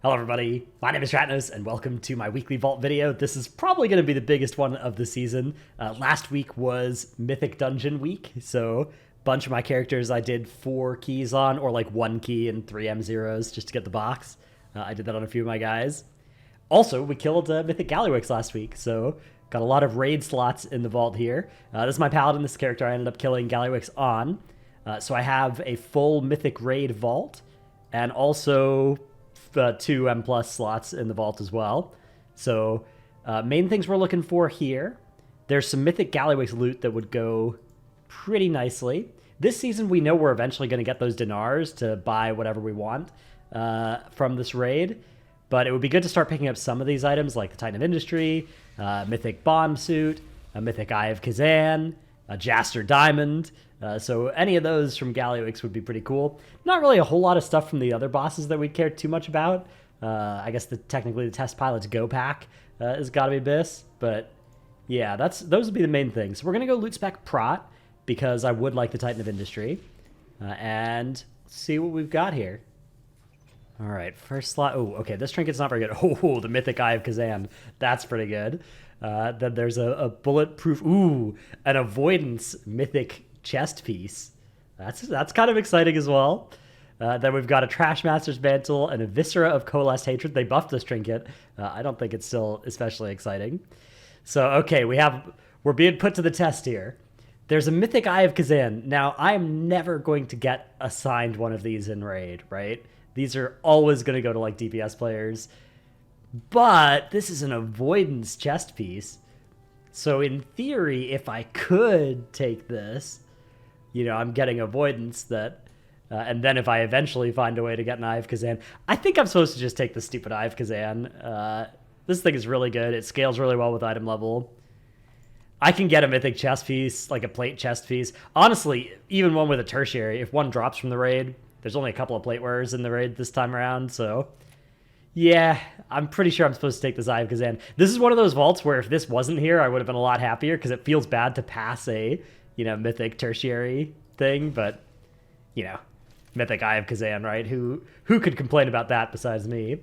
Hello everybody, my name is Tratnos and welcome to my weekly vault video. This is probably going to be the biggest one of the season. Last week was Mythic Dungeon week, so a bunch of my characters I did 4 keys on, or like 1 key and 3 M0s just to get the box. I did that on a few of my guys. Also, we killed Mythic Gallywix last week, so got a lot of raid slots in the vault here. This is my Paladin, this character I ended up killing Gallywix on. So I have a full Mythic raid vault, and also 2 M plus slots in the vault as well. So main things we're looking for here. There's some Mythic Gallywix loot that would go pretty nicely. This season we know we're eventually going to get those dinars to buy whatever we want from this raid. But it would be good to start picking up some of these items like the Titan of Industry, Mythic Bomb Suit, a Mythic Eye of Kazan, a Jaster Diamond. So any of those from Gallywix would be pretty cool. Not really a whole lot of stuff from the other bosses that we care too much about. I guess technically the Test Pilot's Go Pack has got to be this. But yeah, those would be the main things. So we're going to go loot spec Prot because I would like the Titan of Industry. And see what we've got here. All right, first slot. Oh, okay, this trinket's not very good. Oh, the Mythic Eye of Kazan. That's pretty good. Then there's a bulletproof, an avoidance Mythic chest piece. That's kind of exciting as well. Then we've got a Trash Master's Mantle and a Viscera of Coalesced Hatred. They buffed this trinket. I don't think it's still especially exciting. So, okay, we're being put to the test here. There's a Mythic Eye of Kazan. Now, I am never going to get assigned one of these in raid, right? These are always going to go to, like, DPS players. But this is an avoidance chest piece. So, in theory, if I could take this, you know, I'm getting avoidance that... and then if I eventually find a way to get an Eye of Kazan, I think I'm supposed to just take the stupid Eye of Kazan. This thing is really good. It scales really well with item level. I can get a mythic chest piece, like a plate chest piece. Honestly, even one with a tertiary, if one drops from the raid, there's only a couple of plate wearers in the raid this time around, so... yeah, I'm pretty sure I'm supposed to take this Eye of Kazan. This is one of those vaults where if this wasn't here, I would have been a lot happier, because it feels bad to pass a, you know, mythic tertiary thing, but, you know, mythic Eye of Kazan, right? Who could complain about that besides me?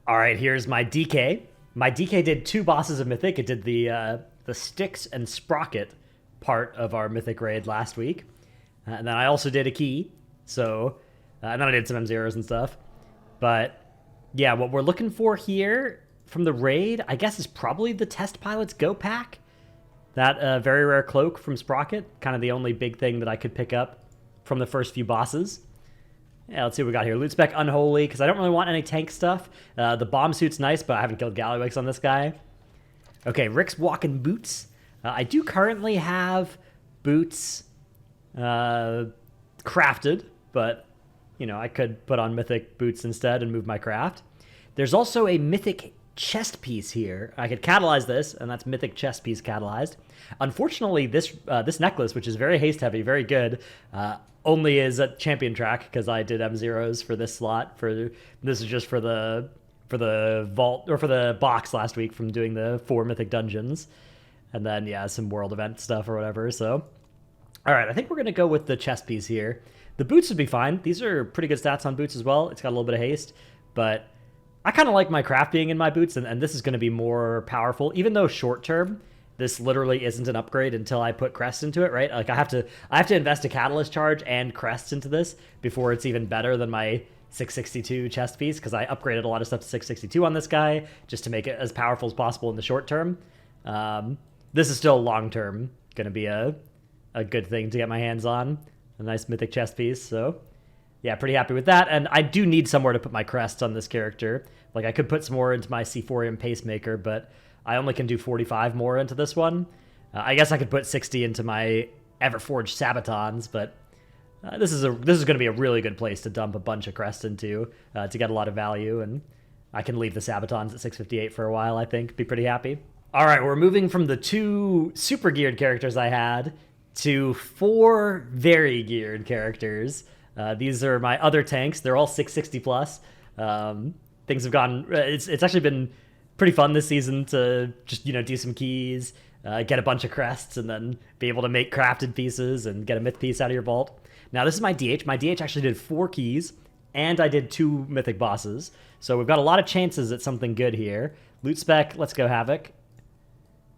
All right, here's my DK. My DK did 2 bosses of mythic. It did the Styx and Sprocket part of our mythic raid last week. And then I also did a key, so... and then I did some M0s and stuff. But, yeah, what we're looking for here from the raid, I guess, is probably the Test Pilot's Go Pack. That very rare cloak from Sprocket, kind of the only big thing that I could pick up from the first few bosses. Yeah, let's see what we got here. Loot spec Unholy, because I don't really want any tank stuff. The bomb suit's nice, but I haven't killed Gallywix on this guy. Okay, Rick's Walking Boots. I do currently have boots crafted, but... you know, I could put on mythic boots instead and move my craft. There's also a mythic chest piece here. I could catalyze this, and that's mythic chest piece catalyzed. Unfortunately, this necklace, which is very haste heavy, very good, only is at champion track because I did M0s for this slot. This is just for the vault or for the box last week from doing the 4 mythic dungeons, and then yeah, some world event stuff or whatever. So, all right, I think we're gonna go with the chest piece here. The boots would be fine. These are pretty good stats on boots as well. It's got a little bit of haste, but I kind of like my craft being in my boots, and this is going to be more powerful. Even though short term, this literally isn't an upgrade until I put crests into it, right? Like I have to invest a catalyst charge and crests into this before it's even better than my 662 chest piece, because I upgraded a lot of stuff to 662 on this guy just to make it as powerful as possible in the short term. This is still long term going to be a good thing to get my hands on. A nice mythic chest piece, so yeah, pretty happy with that. And I do need somewhere to put my crests on this character. Like, I could put some more into my C4M Pacemaker, but I only can do 45 more into this one. I guess I could put 60 into my Everforged Sabatons, but this is going to be a really good place to dump a bunch of crests into to get a lot of value, and I can leave the Sabatons at 658 for a while, I think. Be pretty happy. All right, we're moving from the 2 super geared characters I had to 4 very geared characters. These are my other tanks. They're all 660 plus. Things have gone... It's actually been pretty fun this season to just, you know, do some keys, get a bunch of crests, and then be able to make crafted pieces and get a myth piece out of your vault. Now, this is my DH. My DH actually did 4 keys and I did 2 mythic bosses. So we've got a lot of chances at something good here. Loot spec, let's go Havoc,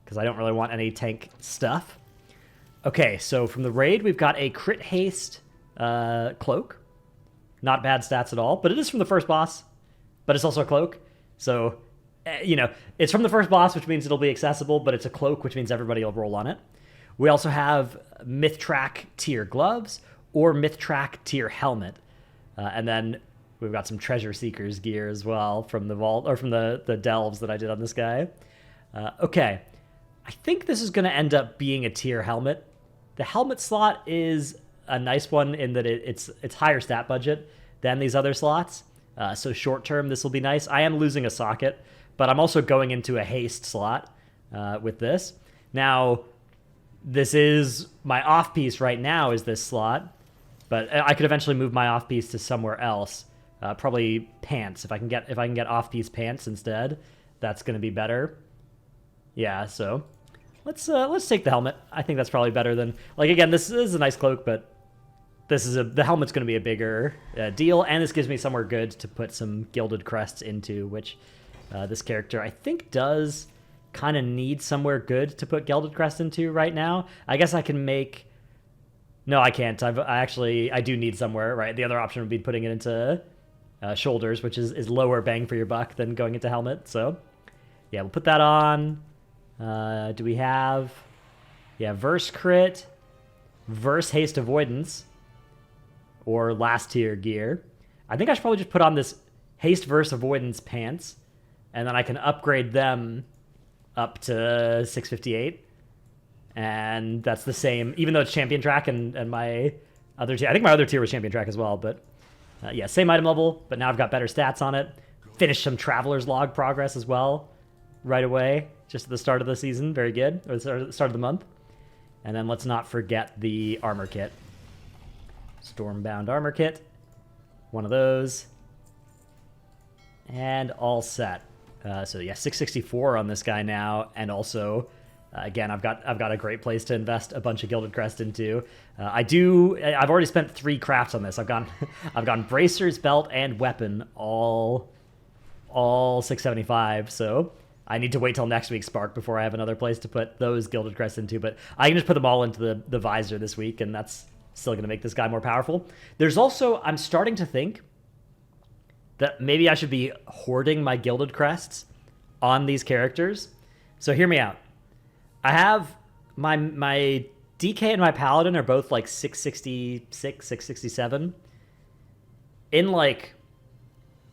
because I don't really want any tank stuff. Okay, so from the raid, we've got a crit haste cloak. Not bad stats at all, but it is from the first boss, but it's also a cloak. So, you know, it's from the first boss, which means it'll be accessible, but it's a cloak, which means everybody will roll on it. We also have Mythtrack tier gloves or Mythtrack tier helmet. And then we've got some Treasure Seekers gear as well from the vault, or from the delves that I did on this guy. Okay, I think this is going to end up being a tier helmet. The helmet slot is a nice one in that it's higher stat budget than these other slots. So short term, this will be nice. I am losing a socket, but I'm also going into a haste slot with this. Now, this is my off piece right now is this slot, but I could eventually move my off piece to somewhere else. Probably pants. If I can get off piece pants instead, that's going to be better. Yeah, so let's take the helmet. I think that's probably better than, like, again, this is a nice cloak, but the helmet's going to be a bigger deal, and this gives me somewhere good to put some gilded crests into, which this character I think does kind of need somewhere good to put gilded crest into right now. I guess I can make. No, I can't. I do need somewhere, right? The other option would be putting it into shoulders, which is lower bang for your buck than going into helmet. So yeah, we'll put that on. Do we have? Yeah, verse crit, verse haste avoidance, or last tier gear. I think I should probably just put on this haste verse avoidance pants, and then I can upgrade them up to 658. And that's the same, even though it's champion track and my other tier. I think my other tier was champion track as well, but yeah, same item level, but now I've got better stats on it. Finished some Traveler's Log progress as well right away, just at the start of the season. Very good, or the start of the month. And then let's not forget the armor kit. Stormbound armor kit. One of those. And all set. So yeah, 664 on this guy now, and also again, I've got a great place to invest a bunch of gilded crest into. I've already spent 3 crafts on this. I've gone bracers, belt, and weapon, all 675. So I need to wait till next week's Spark before I have another place to put those gilded crests into. But I can just put them all into the visor this week, and that's still going to make this guy more powerful. There's also, I'm starting to think that maybe I should be hoarding my gilded crests on these characters. So hear me out. I have my DK and my Paladin are both like 666, 667. In like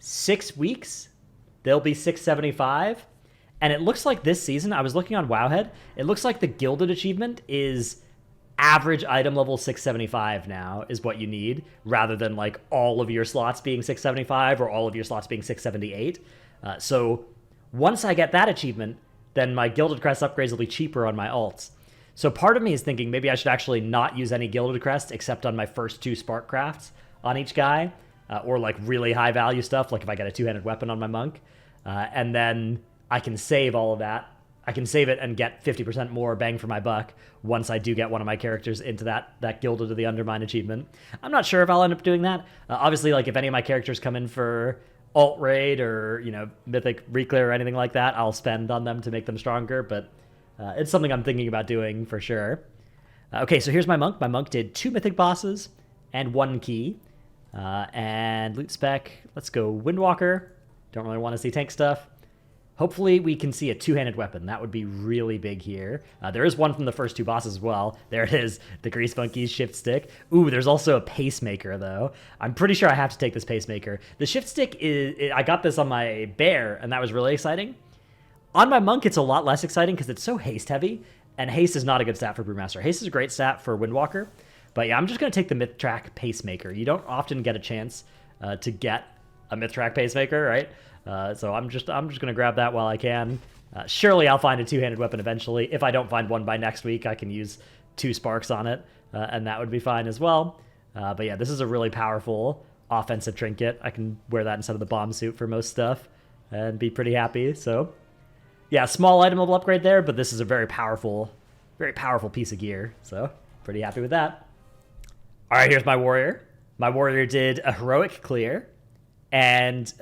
6 weeks, they'll be 675. And it looks like this season, I was looking on Wowhead, it looks like the gilded achievement is average item level 675 now is what you need, rather than like all of your slots being 675 or all of your slots being 678. So once I get that achievement, then my gilded crest upgrades will be cheaper on my alts. So part of me is thinking maybe I should actually not use any gilded crest except on my first 2 spark crafts on each guy, or like really high value stuff, like if I get a 2-handed weapon on my monk, and then I can save all of that. I can save it and get 50% more bang for my buck once I do get one of my characters into that Gilded of the Undermine achievement. I'm not sure if I'll end up doing that. Obviously, like if any of my characters come in for alt raid or, you know, mythic reclear or anything like that, I'll spend on them to make them stronger, but it's something I'm thinking about doing for sure. Okay, so here's my monk. My monk did 2 mythic bosses and 1 key. And loot spec, let's go Windwalker. Don't really want to see tank stuff. Hopefully we can see a 2-handed weapon. That would be really big here. There is one from the first 2 bosses as well. There it is, the Grease Monkey's Shift Stick. Ooh, there's also a Pacemaker, though. I'm pretty sure I have to take this Pacemaker. The Shift Stick, I got this on my Bear, and that was really exciting. On my Monk, it's a lot less exciting because it's so haste-heavy, and haste is not a good stat for Brewmaster. Haste is a great stat for Windwalker, but yeah, I'm just going to take the Mythtrack Pacemaker. You don't often get a chance to get a Mythtrack Pacemaker, right? So I'm just going to grab that while I can. Surely I'll find a 2-handed weapon eventually. If I don't find one by next week, I can use 2 sparks on it, and that would be fine as well. But yeah, this is a really powerful offensive trinket. I can wear that instead of the bomb suit for most stuff and be pretty happy. So yeah, small item level upgrade there, but this is a very powerful piece of gear. So pretty happy with that. All right, here's my warrior. My warrior did a heroic clear. and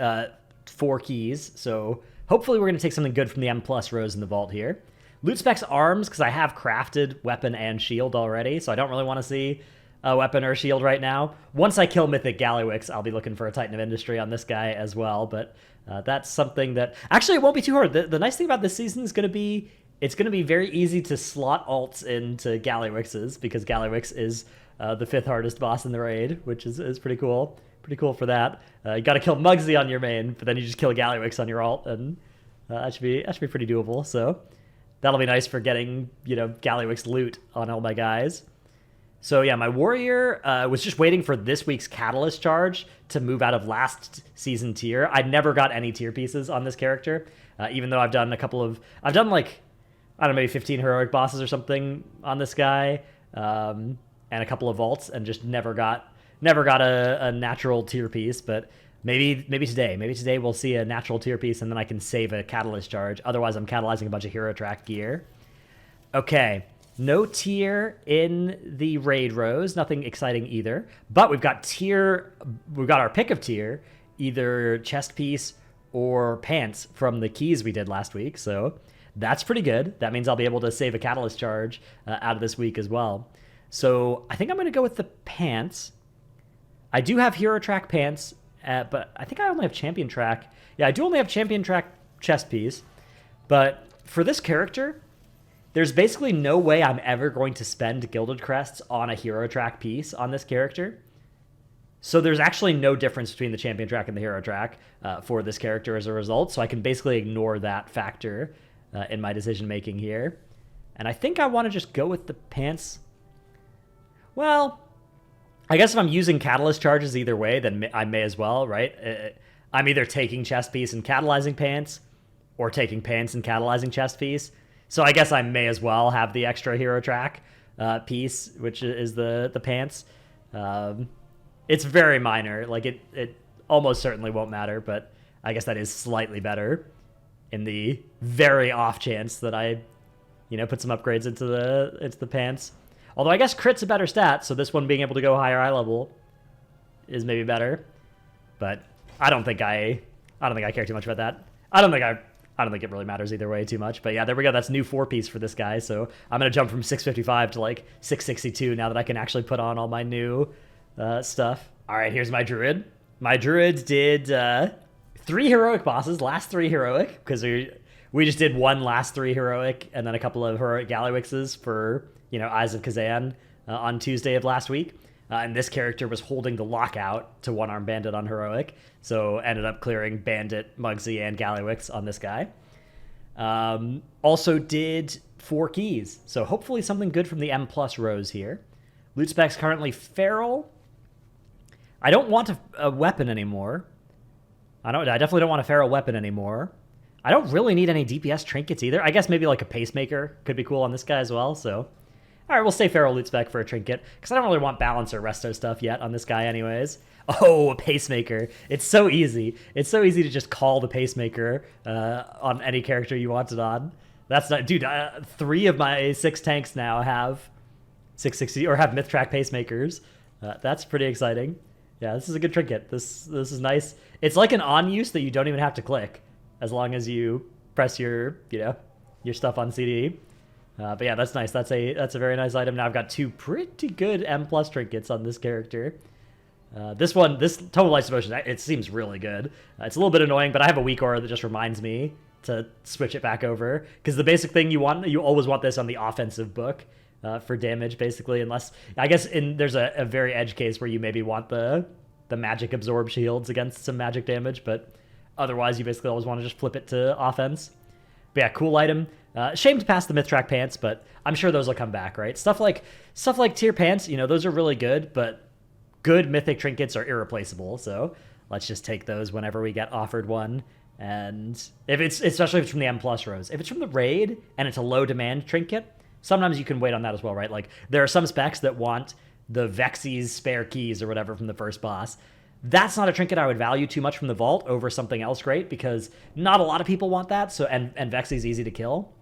4 keys. So hopefully we're going to take something good from the M plus rows in the vault here. Loot specs arms, because I have crafted weapon and shield already, so I don't really want to see a weapon or shield right now. Once I kill Mythic Gallywix, I'll be looking for a Titan of Industry on this guy as well, but that's something that... Actually, it won't be too hard. The nice thing about this season is going to be... It's going to be very easy to slot alts into Gallywixes, because Gallywix is the 5th hardest boss in the raid, which is pretty cool. Pretty cool for that. You got to kill Mugsy on your main, but then you just kill Gallywix on your alt, and that should be pretty doable. So that'll be nice for getting, Gallywix loot on all my guys. So yeah, my warrior was just waiting for this week's catalyst charge to move out of last season tier. I never got any tier pieces on this character, even though I've done like, I don't know, maybe 15 heroic bosses or something on this guy, and a couple of vaults, and just never got a natural tier piece. But maybe today we'll see a natural tier piece, and then I can save a catalyst charge. Otherwise, I'm catalyzing a bunch of hero track gear. Okay. No tier in the raid rows, nothing exciting either. But we've got our pick of tier, either chest piece or pants from the keys we did last week. So that's pretty good. That means I'll be able to save a catalyst charge out of this week as well. So I think I'm going to go with the pants. I do have hero track pants, but I think I only have champion track. Yeah, I do only have champion track chest piece. But for this character, there's basically no way I'm ever going to spend Gilded Crests on a hero track piece on this character. So there's actually no difference between the champion track and the hero track for this character as a result. So I can basically ignore that factor in my decision making here. And I think I want to just go with the pants. Well, I guess if I'm using catalyst charges either way, then I may as well, right? I'm either taking chest piece and catalyzing pants, or taking pants and catalyzing chest piece. So I guess I may as well have the extra hero track piece, which is the pants. It's very minor. Like it almost certainly won't matter, but I guess that is slightly better in the very off chance that I, put some upgrades into the pants. Although I guess crit's a better stat, so this one being able to go higher eye level is maybe better. But I don't think I care too much about that. I don't think it really matters either way too much. But yeah, there we go. That's new 4-piece for this guy. So I'm going to jump from 655 to like 662 now that I can actually put on all my new stuff. All right, here's my druid. My druid did 3 heroic bosses, last 3 heroic, because we just did 1 last 3 heroic and then a couple of heroic Gallywixes for, Eyes of Kazan on Tuesday of last week. And this character was holding the lockout to one-arm bandit on heroic, so ended up clearing bandit, Mugsy, and Gallywix on this guy. Also did 4 keys, so hopefully something good from the M plus rows here. Loot specs currently feral. I don't want a weapon anymore. I definitely don't want a feral weapon anymore. I don't really need any DPS trinkets either. I guess maybe like a pacemaker could be cool on this guy as well, so... All right, we'll stay feral loot spec for a trinket, because I don't really want balance or resto stuff yet on this guy anyways. Oh, a pacemaker. It's so easy. It's so easy to just call the pacemaker on any character you want it on. That's not... Dude, 3 of my 6 tanks now have 660, or have myth track pacemakers. That's pretty exciting. Yeah, this is a good trinket. This is nice. It's like an on use that you don't even have to click, as long as you press your stuff on CD. But yeah, that's nice. That's a very nice item. Now I've got 2 pretty good M plus trinkets on this character. This Total Life Devotion, it seems really good. It's a little bit annoying, but I have a weak aura that just reminds me to switch it back over. Because the basic thing you always want this on the offensive book for damage, basically. Unless, I guess there's a very edge case where you maybe want the magic absorb shields against some magic damage, but otherwise you basically always want to just flip it to offense. But yeah, cool item. Shame to pass the myth track pants, but I'm sure those will come back, right? Stuff like tier pants, those are really good, but good mythic trinkets are irreplaceable. So let's just take those whenever we get offered one. And especially if it's from the M plus rows, if it's from the raid and it's a low demand trinket, sometimes you can wait on that as well, right? Like there are some specs that want the Vexy's spare keys or whatever from the first boss. That's not a trinket I would value too much from the vault over something else great, because not a lot of people want that. So and Vexy's easy to kill.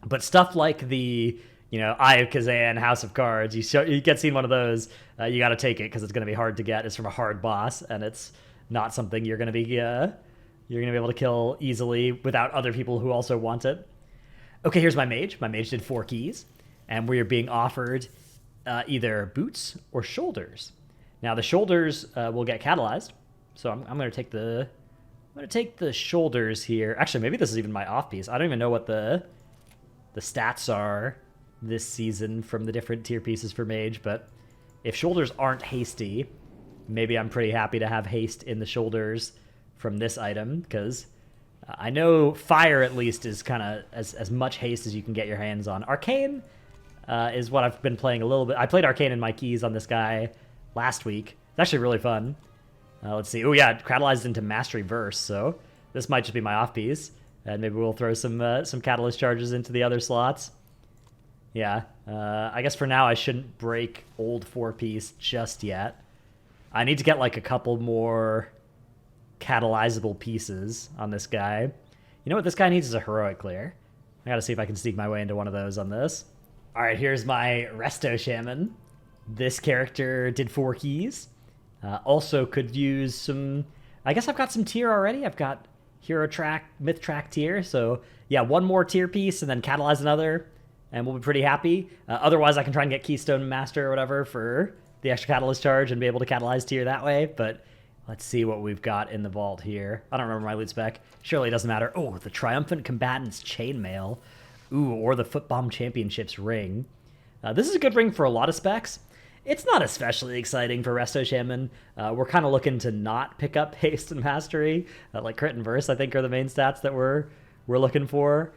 But stuff like the, Eye of Kazan, House of Cards, you get seen one of those, you got to take it because it's going to be hard to get. It's from a hard boss, and it's not something you're gonna be able to kill easily without other people who also want it. Okay, here's my mage. My mage did 4 keys, and we are being offered either boots or shoulders. Now the shoulders will get catalyzed, so I'm gonna take the shoulders here. Actually, maybe this is even my off piece. I don't even know what the stats are this season from the different tier pieces for mage, but if shoulders aren't hasty, maybe I'm pretty happy to have haste in the shoulders from this item, because I know fire at least is kind of as much haste as you can get your hands on. Arcane is what I've been playing a little bit. I played Arcane in my keys on this guy last week. It's actually really fun. Let's see. Oh yeah, it catalyzed into Mastery Verse, so this might just be my off piece, and maybe we'll throw some catalyst charges into the other slots. Yeah, I guess for now I shouldn't break old 4-piece just yet. I need to get like a couple more catalyzable pieces on this guy. You know what this guy needs is a heroic clear. I gotta see if I can sneak my way into one of those on this. All right, here's my Resto Shaman. This character did 4 keys. Also could use some... I guess I've got some tier already. I've got Hero Track, Myth Track tier. So yeah, one more tier piece and then catalyze another, and we'll be pretty happy. Otherwise, I can try and get Keystone Master or whatever for the extra catalyst charge and be able to catalyze tier that way. But let's see what we've got in the vault here. I don't remember my loot spec. Surely it doesn't matter. Oh, the Triumphant Combatant's Chainmail. Ooh, or the Footbomb Championship's Ring. This is a good ring for a lot of specs. It's not especially exciting for Resto Shaman. We're kind of looking to not pick up Haste and Mastery. Like Crit and Verse, I think, are the main stats that we're looking for.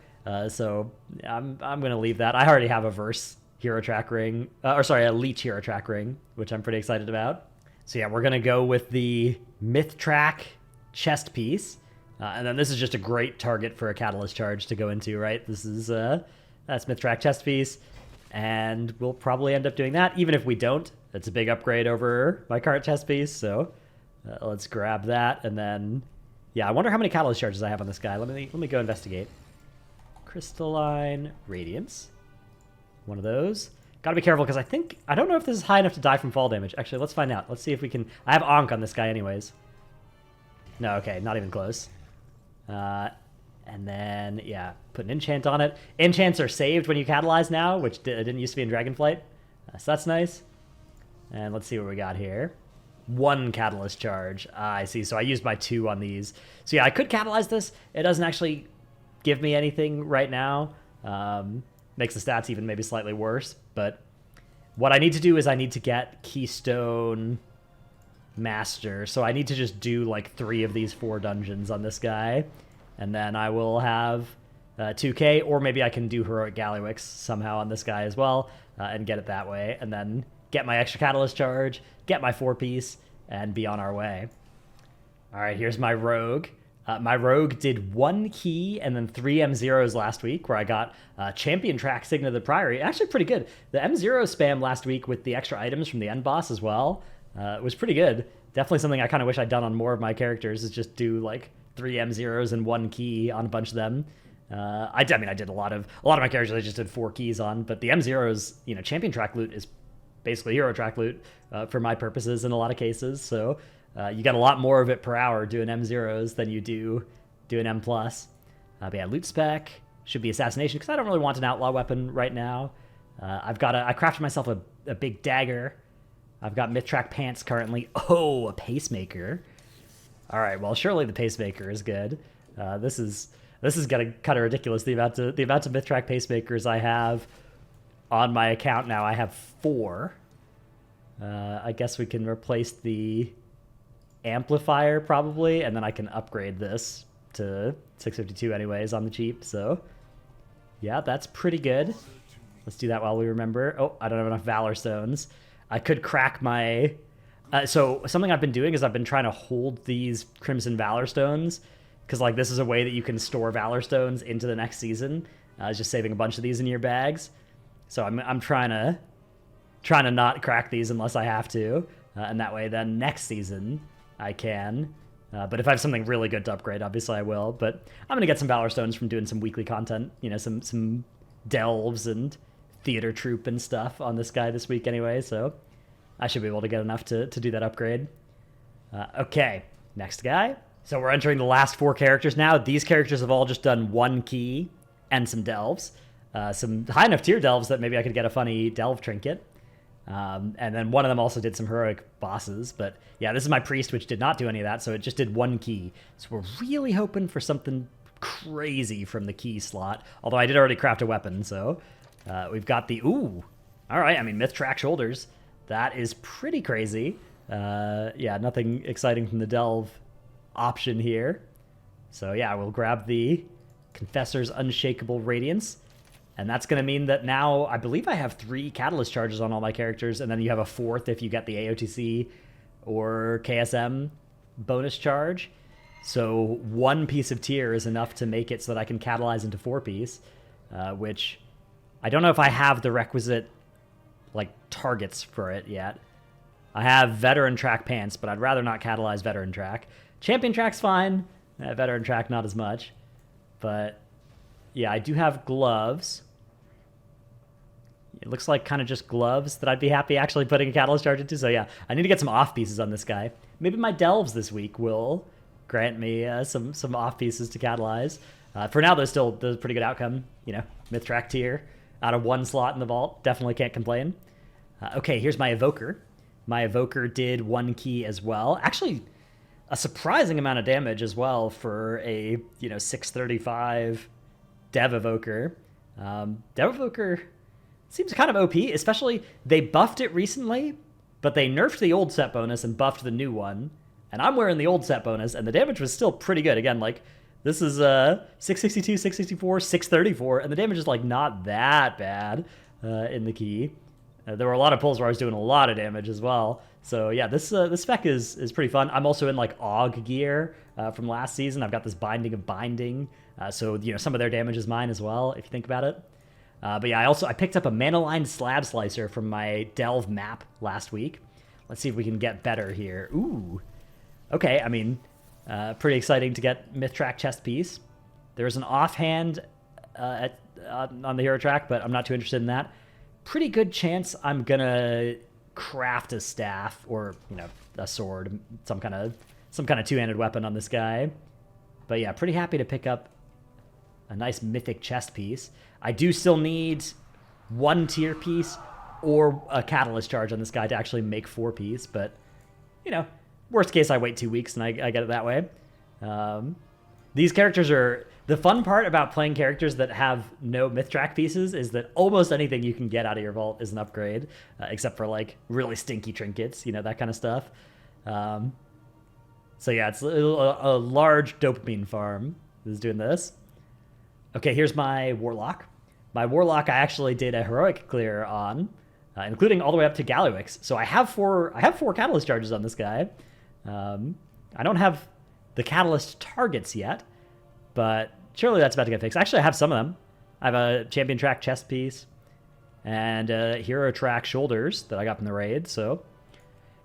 So I'm going to leave that. I already have a Verse Hero Track ring. A Leech Hero Track ring, which I'm pretty excited about. So yeah, we're going to go with the Myth Track chest piece. And then this is just a great target for a Catalyst charge to go into, right? This is that's Myth Track chest piece. And we'll probably end up doing that. Even if we don't, it's a big upgrade over my current chest piece. So let's grab that. And then, yeah, I wonder how many Catalyst charges I have on this guy. Let me go investigate. Crystalline Radiance. One of those. Gotta be careful, because I don't know if this is high enough to die from fall damage. Actually, let's find out. Let's see if we can... I have Ankh on this guy anyways. No, okay, not even close. And then, yeah, put an enchant on it. Enchants are saved when you catalyze now, which didn't used to be in Dragonflight. So that's nice. And let's see what we got here. 1 catalyst charge. I see. So I used my 2 on these. So yeah, I could catalyze this. It doesn't actually give me anything right now. Makes the stats even maybe slightly worse. But what I need to do is I need to get Keystone Master. So I need to just do like 3 of these 4 dungeons on this guy. And then I will have 2k, or maybe I can do Heroic Gallywix somehow on this guy as well, and get it that way. And then get my extra Catalyst charge, get my 4-piece, and be on our way. All right, here's my Rogue. My Rogue did 1 key and then 3 M0s last week, where I got Champion Track Signet of the Priory. Actually pretty good. The M0 spam last week with the extra items from the end boss as well was pretty good. Definitely something I kind of wish I'd done on more of my characters, is just do like 3 M0s and 1 key on a bunch of them. I did a lot of my characters I just did 4 keys on, but the M0s, you know, Champion Track loot is basically Hero Track loot for my purposes in a lot of cases. So you get a lot more of it per hour doing M0s than you do an M+. But yeah, loot spec should be Assassination, because I don't really want an outlaw weapon right now. I crafted myself a big dagger. I've got Myth Track pants currently. Oh, a Pacemaker. All right, well, surely the Pacemaker is good. This is getting kind of ridiculous, the amount of Myth Track Pacemakers I have on my account now. I have 4. I guess we can replace the Amplifier probably, and then I can upgrade this to 652 anyways on the cheap. So yeah, that's pretty good. Let's do that while we remember. Oh, I don't have enough Valor Stones. I could crack my... so something I've been doing is I've been trying to hold these Crimson Valor Stones, because like this is a way that you can store Valor Stones into the next season. Just saving a bunch of these in your bags. So I'm trying to not crack these unless I have to, and that way then next season I can. But if I have something really good to upgrade, obviously I will. But I'm gonna get some Valor Stones from doing some weekly content. You know, some delves and theater troupe and stuff on this guy this week anyway. So I should be able to get enough to do that upgrade. Okay, Next guy. So we're entering the last 4 characters now. These characters have all just done 1 key and some delves. Some high enough tier delves that maybe I could get a funny delve trinket. And then one of them also did some heroic bosses. But yeah, this is my priest, which did not do any of that. So it just did 1 key. So we're really hoping for something crazy from the key slot. Although I did already craft a weapon. So we've got the... Ooh. All right. I mean, myth track shoulders. That is pretty crazy. Yeah, nothing exciting from the delve option here. So yeah, we'll grab the Confessor's Unshakable Radiance. And that's going to mean that now I believe I have 3 Catalyst charges on all my characters, and then you have a 4th if you get the AOTC or KSM bonus charge. So 1 piece of tier is enough to make it so that I can catalyze into 4-piece, which I don't know if I have the requisite like targets for it yet. I have Veteran Track Pants, but I'd rather not catalyze Veteran Track. Champion Track's fine. Veteran Track, not as much. But, yeah, I do have gloves. It looks like kind of just gloves that I'd be happy actually putting a Catalyst Charge into. So, yeah, I need to get some off pieces on this guy. Maybe my delves this week will grant me some off pieces to catalyze. For now, there's a pretty good outcome. You know, Myth Track tier out of 1 slot in the vault. Definitely can't complain. Okay, here's my Evoker. My Evoker did 1 key as well. Actually, a surprising amount of damage as well for a, 635 Dev Evoker. Dev Evoker seems kind of OP, especially they buffed it recently, but they nerfed the old set bonus and buffed the new one. And I'm wearing the old set bonus, and the damage was still pretty good. Again, like, this is 662, 664, 634, and the damage is, like, not that bad in the key. There were a lot of pulls where I was doing a lot of damage as well. So yeah, this spec is pretty fun. I'm also in like AUG gear from last season. I've got this Binding of Binding. So some of their damage is mine as well, if you think about it. But yeah, I picked up a Mana-Line Slab Slicer from my Delve map last week. Let's see if we can get better here. Ooh. Okay, I mean, pretty exciting to get Myth Track chest piece. There's an offhand on the hero track, but I'm not too interested in that. Pretty good chance I'm gonna craft a staff or a sword, some kind of 2-handed weapon on this guy. But yeah, pretty happy to pick up a nice mythic chest piece. I do still need 1 tier piece or a catalyst charge on this guy to actually make 4-piece, but worst case I wait 2 weeks and I get it that way. These characters are... The fun part about playing characters that have no myth track pieces is that almost anything you can get out of your vault is an upgrade, except for like really stinky trinkets, that kind of stuff. So yeah, it's a large dopamine farm is doing this. Okay, here's my Warlock. My Warlock I actually did a heroic clear on, including all the way up to Galliwix. So I have 4 catalyst charges on this guy. I don't have the catalyst targets yet, but surely that's about to get fixed. Actually, I have some of them. I have a Champion Track chest piece and a Hero Track shoulders that I got from the raid. So,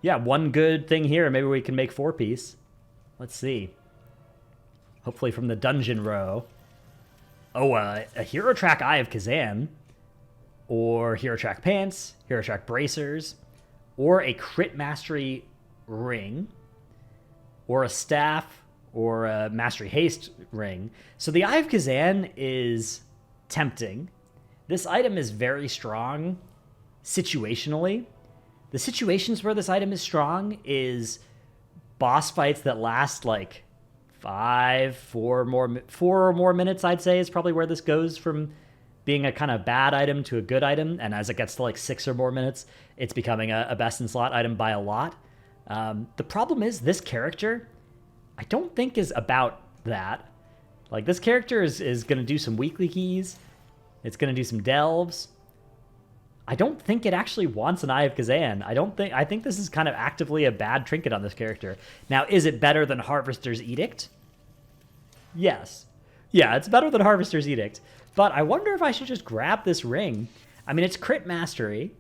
yeah, 1 good thing here. Maybe we can make 4-piece. Let's see. Hopefully from the dungeon row. Oh, a Hero Track Eye of Kazan, or Hero Track Pants, Hero Track Bracers, or a Crit Mastery Ring, or a Staff, or a Mastery Haste ring. So the Eye of Kazan is tempting. This item is very strong situationally. The situations where this item is strong is boss fights that last like 4 or more minutes, I'd say, is probably where this goes from being a kind of bad item to a good item. And as it gets to like 6 or more minutes, it's becoming a best in slot item by a lot. The problem is this character, I don't think is about that. Like, this character is going to do some weekly keys. It's going to do some delves. I don't think it actually wants an Eye of Kazan. I think this is kind of actively a bad trinket on this character. Now, is it better than Harvester's Edict? Yes. Yeah, it's better than Harvester's Edict. But I wonder if I should just grab this ring. I mean, it's crit mastery.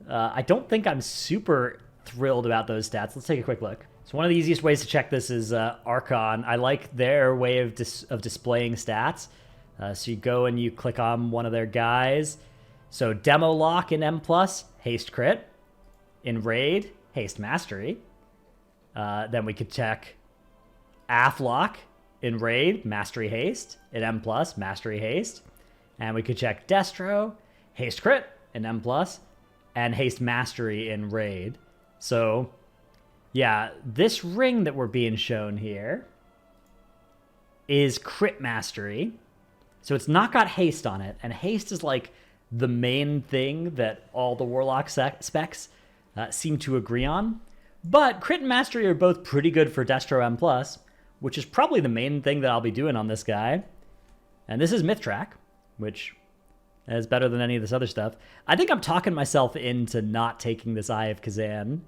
I don't think I'm super thrilled about those stats. Let's take a quick look. So one of the easiest ways to check this is Archon. I like their way of displaying stats. So you go and you click on one of their guys. So Demo Lock in M+, Haste Crit. In Raid, Haste Mastery. Then we could check Warlock in Raid, Mastery Haste. In M+, Mastery Haste. And we could check Destro, Haste Crit in M+, and Haste Mastery in Raid. So, yeah, this ring that we're being shown here is Crit Mastery. So it's not got Haste on it, and Haste is like the main thing that all the Warlock specs seem to agree on. But Crit and Mastery are both pretty good for Destro M+, which is probably the main thing that I'll be doing on this guy. And this is Myth Track, which is better than any of this other stuff. I think I'm talking myself into not taking this Eye of Kazan.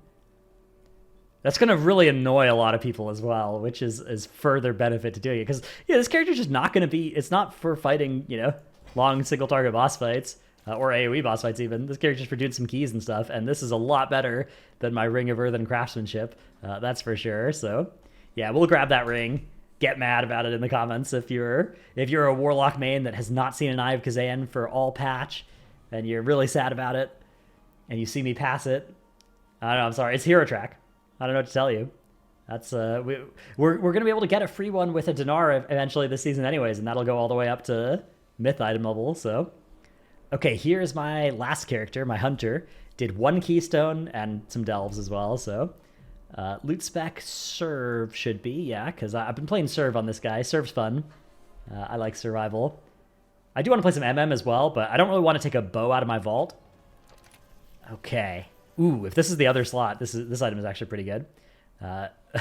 That's going to really annoy a lot of people as well, which is further benefit to doing it. Because, yeah, this character's just not going to be... It's not for fighting, you know, long single-target boss fights, or AoE boss fights even. This character's for doing some keys and stuff, and this is a lot better than my Ring of Earthen Craftsmanship. That's for sure. So, yeah, we'll grab that ring. Get mad about it in the comments if you're a Warlock main that has not seen an Eye of Kazan for all patch, and you're really sad about it, and you see me pass it. I don't know, I'm sorry. It's Hero Track. I don't know what to tell you. That's we're gonna be able to get a free one with a dinar eventually this season, anyways, and that'll go all the way up to myth item level. So, okay, here's my last character, my hunter. Did 1 keystone and some delves as well. So, loot spec serve should be, yeah, because I've been playing serve on this guy. Serve's fun. I like survival. I do want to play some MM as well, but I don't really want to take a bow out of my vault. Okay. Ooh, if this is the other slot, this item is actually pretty good.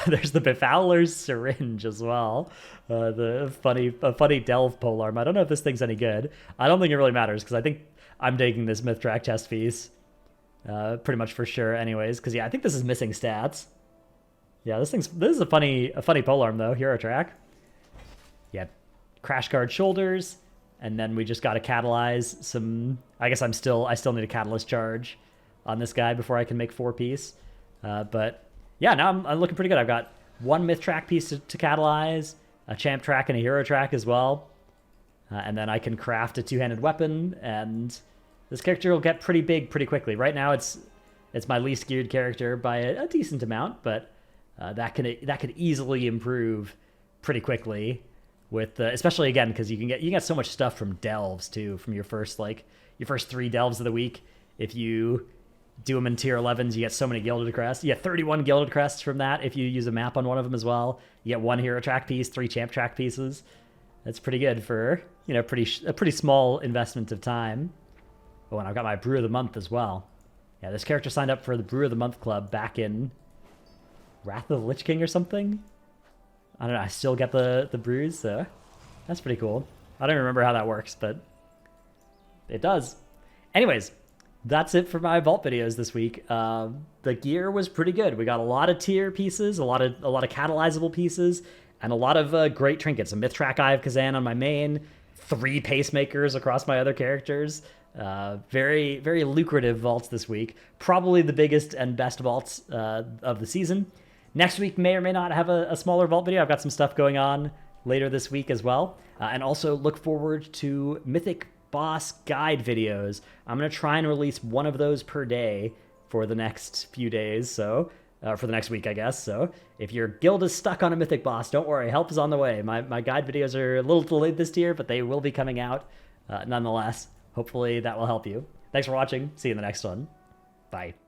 There's the Befouler's Syringe as well. A funny delve polearm. I don't know if this thing's any good. I don't think it really matters because I think I'm taking this Myth Track chest piece pretty much for sure, anyways. Because yeah, I think this is missing stats. Yeah, this is a funny polearm though. Hero Track. Yeah, Crash Guard Shoulders, and then we just got to catalyze some. I guess I still need a catalyst charge on this guy before I can make 4-piece. But yeah, now I'm looking pretty good. I've got 1 Myth Track piece to catalyze, a Champ Track and a Hero Track as well. And then I can craft a 2-handed weapon, and this character will get pretty big pretty quickly. Right now it's my least geared character by a decent amount, but that could easily improve pretty quickly with especially again because you can get so much stuff from delves too, from your first 3 delves of the week. If you do them in tier 11s, you get so many Gilded Crests. You get 31 Gilded Crests from that if you use a map on one of them as well. You get 1 Hero Track piece, 3 Champ Track pieces. That's pretty good for, you know, a pretty small investment of time. Oh, and I've got my Brew of the Month as well. Yeah, this character signed up for the Brew of the Month club back in Wrath of the Lich King or something. I don't know, I still get the brews, so that's pretty cool. I don't remember how that works, but it does. Anyways, that's it for my vault videos this week. The gear was pretty good. We got a lot of tier pieces, a lot of catalyzable pieces, and a lot of great trinkets. A Myth Track Eye of Kazan on my main, 3 pacemakers across my other characters. Very, very lucrative vaults this week. Probably the biggest and best vaults of the season. Next week may or may not have a smaller vault video. I've got some stuff going on later this week as well. And also look forward to Mythic boss guide videos. I'm going to try and release 1 of those per day for the next few days, so for the next week, I guess. So if your guild is stuck on a mythic boss, don't worry, help is on the way. My guide videos are a little delayed this year, but they will be coming out nonetheless. Hopefully that will help you. Thanks for watching. See you in the next one. Bye.